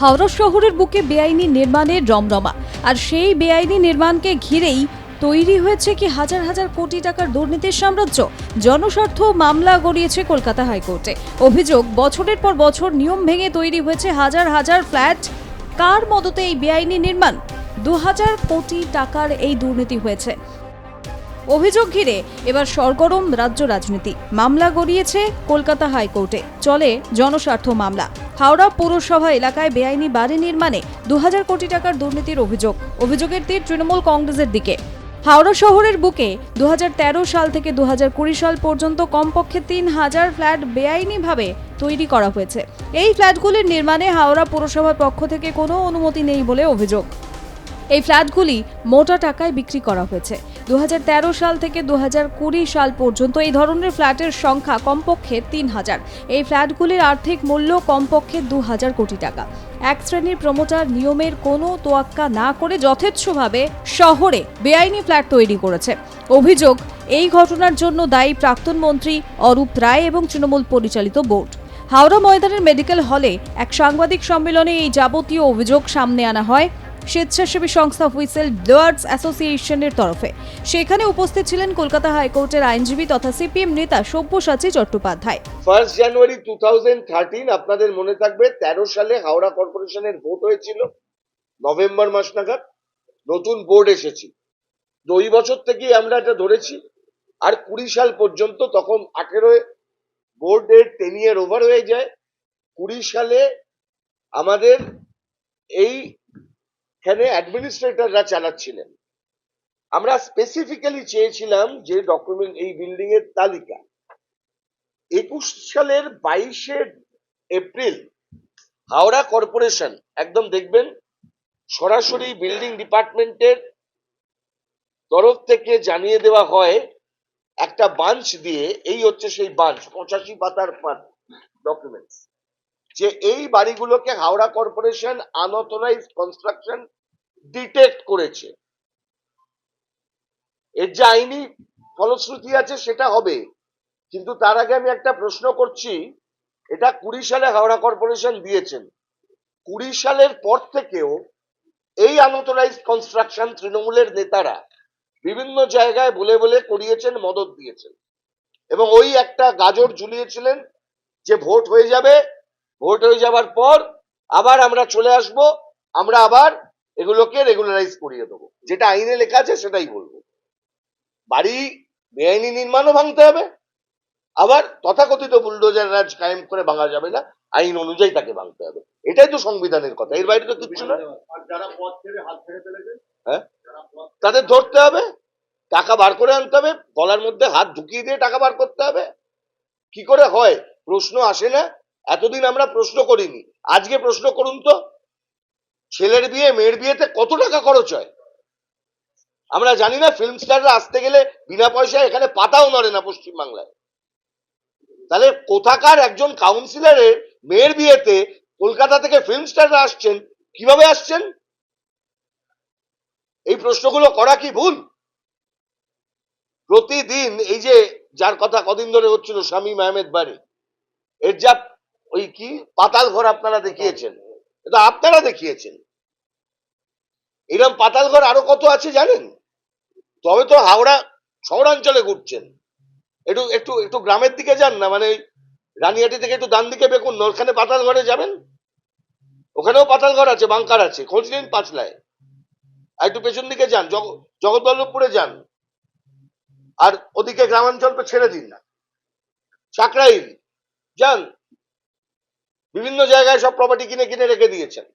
হাওড়া শহরের বুকে বেআইনি নির্মাণের রমরমা, আর সেই বেআইনি নির্মাণকে ঘিরেই তৈরি হয়েছে কি হাজার হাজার কোটি টাকার দুর্নীতির সাম্রাজ্য। জনস্বার্থ মামলা গড়িয়েছে কলকাতা হাইকোর্টে। অভিযোগ, বছরের পর বছর নিয়ম ভেঙে তৈরি হয়েছে হাজার হাজার ফ্ল্যাট। কার মদতে এই বেআইনি নির্মাণ? 2000 কোটি টাকার এই দুর্নীতি হয়েছে। অভিযোগ ঘিরে এবার সরগরম রাজ্য রাজনীতি। মামলা গড়িয়েছে কলকাতা হাইকোর্টে, চলে জনস্বার্থ মামলা। হাওড়া পৌরসভা এলাকায় বেআইনি বাড়ি নির্মাণে 2000 কোটি টাকার দুর্নীতির অভিযোগের তীর তৃণমূল কংগ্রেসের দিকে। হাওড়া শহরের বুকে 2013 সাল থেকে 2020 সাল পর্যন্ত কমপক্ষে 3000 ফ্ল্যাট বেআইনিভাবে তৈরি করা হয়েছে। এই ফ্ল্যাটগুলির নির্মাণে হাওড়া পৌরসভার পক্ষ থেকে কোনো অনুমতি নেই বলে অভিযোগ। এই ফ্ল্যাটগুলি মোটা টাকায় বিক্রি করা হয়েছে। 2013 সাল থেকে 2020 সাল পর্যন্ত এই ধরনের ফ্ল্যাটের সংখ্যা কমপক্ষে 3000। এই ফ্ল্যাটগুলির আর্থিক মূল্য কমপক্ষে 2000 কোটি টাকা। এক শ্রেণীর প্রমোটার নিয়মের কোনো তোয়াক্কা না করে যথেচ্ছভাবে শহরে বেআইনি ফ্ল্যাট তৈরি করেছে। অভিযোগ, এই ঘটনার জন্য দায়ী প্রাক্তন মন্ত্রী অরূপ রায় এবং তৃণমূল পরিচালিত বোর্ড। হাওড়া ময়দানের মেডিকেল হলে এক সাংবাদিক সম্মেলনে এই যাবতীয় অভিযোগ সামনে আনা হয় স্বেচ্ছাসেবী সংস্থা হুইসেল ব্লোয়ার্স অ্যাসোসিয়েশনের তরফে। সেখানে উপস্থিত ছিলেন কলকাতা হাইকোর্টের আইনজীবী তথা সিপিএম নেতা সব্যসাচী চট্টোপাধ্যায়। 1 জানুয়ারি 2013 আপনাদের মনে থাকবে 13 সালে হাওড়া কর্পোরেশনের ভোট হয়েছিল নভেম্বর মাস নাগাদ। নতুন বোর্ড এসেছিল। 2 বছর থেকেই আমরা এটা ধরেছি। আর 20 সাল পর্যন্ত, তখন 18 বোর্ডের টেনিয়ার ওভার হয়ে যায়। 20 সালে আমাদের এইখানে অ্যাডমিনিস্ট্রেটররা চালাচ্ছিলেন। আমরা স্পেসিফিক্যালি চেয়েছিলাম যে ডকুমেন্ট, এই বিল্ডিং এর তালিকা। 21 সালের 22শে এপ্রিল হাওড়া কর্পোরেশন একদম দেখবেন সরাসরি বিল্ডিং ডিপার্টমেন্টের তরফ থেকে জানিয়ে দেওয়া হয় একটা বাঞ্চ দিয়ে, এই হচ্ছে সেই বাঞ্চ, 85 পাতার ডকুমেন্টস, যে এই বাড়িগুলোকে Howrah corporation unauthorised construction detect করেছে। এর যে আইনি ফলশ্রুতি আছে সেটা হবে, কিন্তু তার আগে আমি একটা প্রশ্ন করছি। এটা 20 সালে হাওড়া কর্পোরেশন দিয়েছেন। 20 সালের পর থেকেও এই আনঅথরাইজড কনস্ট্রাকশন তৃণমূলের নেতারা বিভিন্ন জায়গায় বলে বলে করিয়েছেন, মদত দিয়েছেন, এবং ওই একটা গাজর ঝুলিয়েছিলেন যে ভোট হয়ে যাবে, ভোট হয়ে যাবার পর আবার আমরা চলে আসব, আমরা আবার এগুলোকে রেগুলারাইজ করিয়ে দেবো। যেটা আইনে লেখা আছে সেটাই বলবো। বাড়ি বেআইনি নির্মাণও ভাঙতে হবে, আবার তথাকথিত বুলডোজার রাজ কায়েম করে ভাঙা যাবে না, আইন অনুযায়ী তাকে ভাঙতে হবে। এটাই তো সংবিধানের কথা, এর বাইরে তো কিছু না। হ্যাঁ, তাদের ধরতে হবে, টাকা বার করে আনতে হবে, গলার মধ্যে হাত ঢুকিয়ে দিয়ে টাকা বার করতে হবে। কি করে হয়? প্রশ্ন আসে না। এতদিন আমরা প্রশ্ন করিনি, আজকে প্রশ্ন করুন তো, ছেলের বিয়ে মেয়ের বিয়েতে কত টাকা খরচ হয় আমরা জানি না? ফিল্ম স্টাররা আসতে গেলে বিনা পয়সায় এখানে পাতাও নড়ে না পশ্চিমবাংলায়। তাহলে কোথাকার একজন কাউন্সিলরের মেয়ের বিয়েতে কলকাতা থেকে ফিল্ম স্টাররা আসছেন, কিভাবে আসছেন? এই প্রশ্নগুলো করা কি ভুল? প্রতিদিন এই যে যার কথা কদিন ধরে হচ্ছিল, শামীম আহমেদ বাড়ি, এর যা ওই কি পাতাল ঘর আপনারা দেখিয়েছেন, এটা আপনারা দেখিয়েছেন। এরকম পাতাল ঘর আরো কত আছে জানেন? তবে তো হাওড়া শহরাঞ্চলে ঘুরছেন, একটু একটু একটু গ্রামের দিকে যান না, মানে রানিহাটি থেকে একটু ডান দিকে বেকুন, ওখানে পাতাল ঘরে যাবেন, ওখানেও পাতাল ঘর আছে, বাংকার আছে, খোঁজ নিন পাঁচলায়। আর একটু পেছন দিকে যান, জগৎবল্লভপুরে যান, আর ওদিকে গ্রামাঞ্চল তো ছেড়ে দিন না, সাকরাইল যান, বিভিন্ন জায়গায় সব প্রপার্টি কিনে কিনে রেখে দিয়েছেন।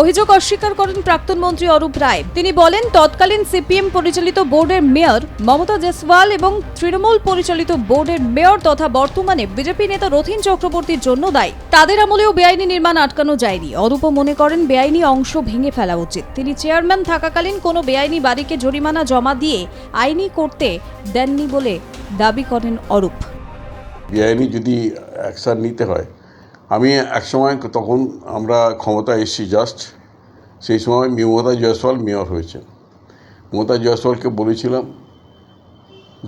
অভিযোগ অস্বীকার করেন প্রাক্তন মন্ত্রী অরূপ রায়। তিনি বলেন, তৎকালীন সিপিএম পরিচালিত বোর্ডের মেয়র মমতা জেসওয়াল এবং তৃণমূল পরিচালিত বোর্ডের মেয়র তথা বর্তমানে বিজেপি নেতা রথীন চক্রবর্তীর জন্য দায়ী। তাদের আমলেও বেআইনি নির্মাণ আটকানো যায়নি। অরূপও মনে করেন বেআইনি অংশ ভেঙে ফেলা উচিত। তিনি চেয়ারম্যান থাকাকালীন কোনো বেআইনি বাড়িকে জরিমানা জমা দিয়ে আইনি করতে দেননি বলে দাবি করেন অরূপ। বেআইনি যদি অ্যাকশন নিতে হয়, আমি একসময়, তখন আমরা ক্ষমতা এসেছি জাস্ট, সেই সময় মমতা জয়সওয়াল মেয়র হয়েছে। মমতা জয়সওয়ালকে বলেছিলাম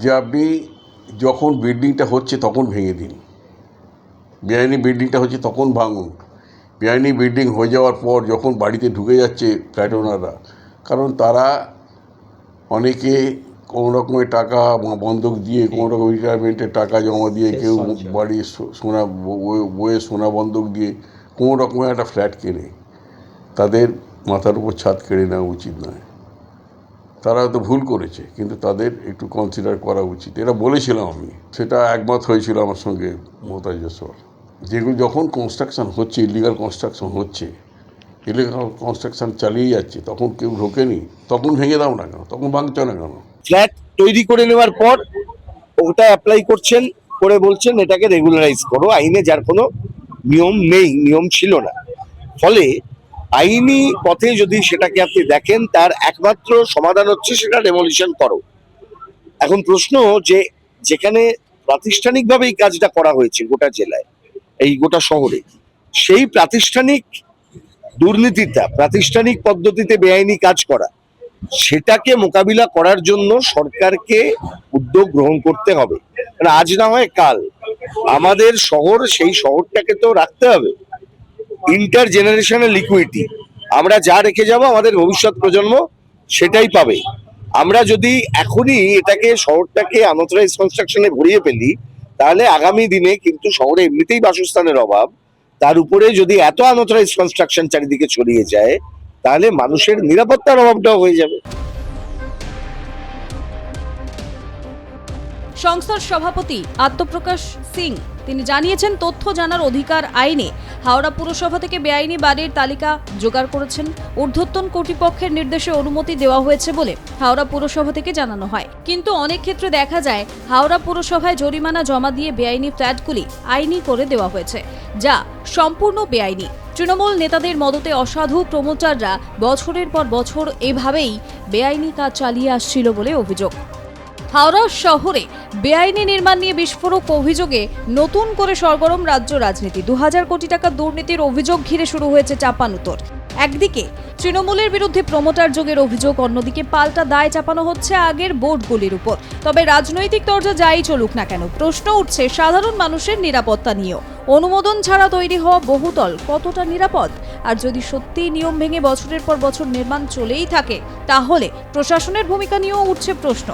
যে আপনি যখন বিল্ডিংটা হচ্ছে তখন ভেঙে দিন, বেআইনি বিল্ডিংটা হচ্ছে তখন ভাঙুন। বেআইনি বিল্ডিং হয়ে যাওয়ার পর যখন বাড়িতে ঢুকে যাচ্ছে ফ্ল্যাট ওনাররা, কারণ তারা অনেকে কোনো রকমের টাকা বন্ধক দিয়ে, কোনো রকম রিটায়ারমেন্টের টাকা জমা দিয়ে, কেউ বাড়ির সোনা বইয়ের সোনা বন্ধক দিয়ে কোনো রকমের একটা ফ্ল্যাট কেনে, তাদের মাথার উপর ছাদ কেড়ে নেওয়া উচিত নয়। তারা হয়তো ভুল করেছে, কিন্তু তাদের একটু কনসিডার করা উচিত। এটা বলেছিলাম আমি, সেটা একমত হয়েছিল আমার সঙ্গে মমতা জয়সওয়াল। যেগুলো যখন কনস্ট্রাকশন হচ্ছে, ইলিগাল কনস্ট্রাকশন হচ্ছে, ইলিগাল কনস্ট্রাকশন চালিয়ে যাচ্ছে, তখন কেউ ঢোকেনি, তখন ভেঙে দাও না কেন, তখন ভাঙছ না কেন? ফ্ল্যাট তৈরি করে নেওয়ার পর ওটা অ্যাপ্লাই করছেন, করে বলছেন এটাকে রেগুলারাইজ করো। আইনে যার কোনো নিয়ম নেই, নিয়ম ছিল না। ফলে আইনি পথে যদি সেটাকে আপনি দেখেন, তার একমাত্র সমাধান হচ্ছে সেটা ডেমোলিশন করো। এখন প্রশ্ন যে যেখানে প্রাতিষ্ঠানিকভাবে এই কাজটা করা হয়েছে গোটা জেলায়, এই গোটা শহরে, সেই প্রাতিষ্ঠানিক দুর্নীতিটা, প্রাতিষ্ঠানিক পদ্ধতিতে বেআইনি কাজ করা, সেটাকে মোকাবিলা করার জন্য সরকারকে উদ্যোগ গ্রহণ করতে হবে। কারণ আজ না হয় কাল আমাদের শহর, সেই শহরটাকে তো রাখতে হবে। ইন্টার জেনারেশনাল ইকুইটি, আমরা যা রেখে যাব আমাদের ভবিষ্যৎ প্রজন্ম সেটাই পাবে। আমরা যদি এখনই এটাকে, শহরটাকে আনঅথরাইজ কনস্ট্রাকশনে ভরিয়ে ফেলি, তাহলে আগামী দিনে কিন্তু শহরে এমনিতেই বাসস্থানের অভাব, তার উপরে যদি এত আনঅথরাইজ কনস্ট্রাকশন চারিদিকে ছড়িয়ে যায়, তাহলে মানুষের নিরাপত্তার অভাবটাও হয়ে যাবে। সংস্থার সভাপতি আত্মপ্রকাশ সিং তিনি জানিয়েছেন, তথ্য জানার অধিকার আইনে হাওড়া পুরসভা থেকে বেআইনি বাড়ির তালিকা জোগাড় করেছেন। ঊর্ধ্বতন কর্তৃপক্ষের নির্দেশে অনুমতি দেওয়া হয়েছে বলে হাওড়া পুরসভা থেকে জানানো হয়। কিন্তু অনেক ক্ষেত্রে দেখা যায় হাওড়া পুরসভায় জরিমানা জমা দিয়ে বেআইনি ফ্ল্যাটগুলি আইনি করে দেওয়া হয়েছে, যা সম্পূর্ণ বেআইনি। তৃণমূল নেতাদের মদতে অসাধু প্রমোটাররা বছরের পর বছর এভাবেই বেআইনি কাজ চালিয়ে আসছিল বলে অভিযোগ। হাওড়া শহরে বেআইনি নির্মাণ নিয়ে বিস্ফোরক অভিযোগে নতুন করে সরগরম রাজ্য রাজনীতি। 2000 কোটি টাকা দুর্নীতির অভিযোগ ঘিরে শুরু হয়েছে চাপানুতর। একদিকে তৃণমূলের বিরুদ্ধে প্রমোটার যোগের অভিযোগ, অন্যদিকে পাল্টা দায় চাপানো হচ্ছে আগের বোর্ডগুলির উপর। তবে রাজনৈতিক তরজা যাই চলুক না কেন, প্রশ্ন উঠছে সাধারণ মানুষের নিরাপত্তা নিয়েও। অনুমোদন ছাড়া তৈরি হওয়া বহুতল কতটা নিরাপদ? আর যদি সত্যিই নিয়ম ভেঙে বছরের পর বছর নির্মাণ চলেই থাকে, তাহলে প্রশাসনের ভূমিকা নিয়েও উঠছে প্রশ্ন।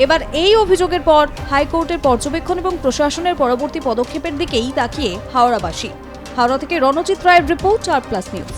এবার এই অভিযোগের পর হাইকোর্টের পর্যবেক্ষণ এবং প্রশাসনের পরবর্তী পদক্ষেপের দিকেই তাকিয়ে হাওড়াবাসী। হাওড়া থেকে রণজিৎ রায়ের রিপোর্ট, আর প্লাস নিউজ।